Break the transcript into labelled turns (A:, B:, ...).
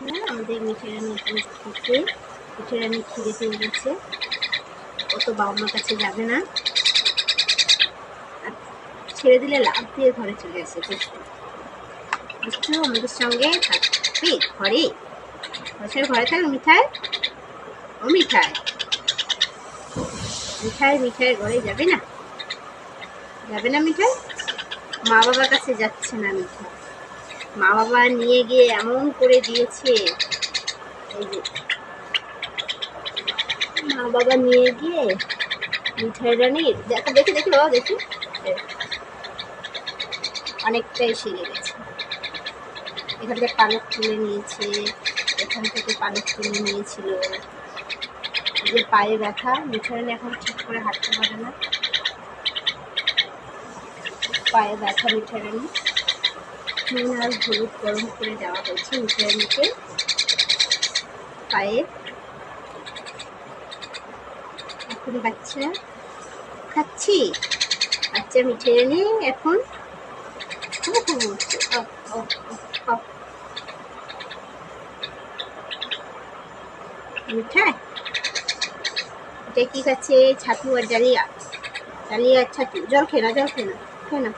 A: আমাদের মিঠের রানী থেকে মিঠের রানী খিদে পেয়ে গেছে, ও তো বাবা মার কাছে যাবে না, ছেড়ে দিলে লাফ দিয়ে ঘরে চলে আসে। দুষ্টু আমাদের সঙ্গে থাকবি ঘরে, বছর ঘরে থাক মিঠাই, ও মিঠাই মিঠাই মিঠাই ঘরে যাবে না, যাবে না মিঠাই, মা বাবার কাছে যাচ্ছে না মিঠাই, মা বাবা নিয়ে গিয়ে এমন করে দিয়েছে, এই যে মা বাবা নিয়ে গিয়ে মিঠাই রানীর দেখো, দেখি দেখি বাবা দেখি, অনেকটাই শিখে গেছে। এখান থেকে পালক তুলে নিয়েছে, এখান থেকে পালক তুলে নিয়েছিল। যে পায়ে ব্যথা, মিঠাই রানী এখন ঠিক করে হাঁটতে পারে না, পায়ে ব্যথা মিঠাই রানী। নুন আর হলুদ গরম করে দেওয়া হয়েছে মিঠাই রানীকে পায়ে। এখন বাচ্চা খাচ্ছি, বাচ্চা মিঠাই রানী এখন মিঠাই এটা কি খাচ্ছে? ছাতু আর ডালিয়া, ডালিয়া আর ছাতু। জল খেয়ে না, জল খেয়ে না, খেয়ে না।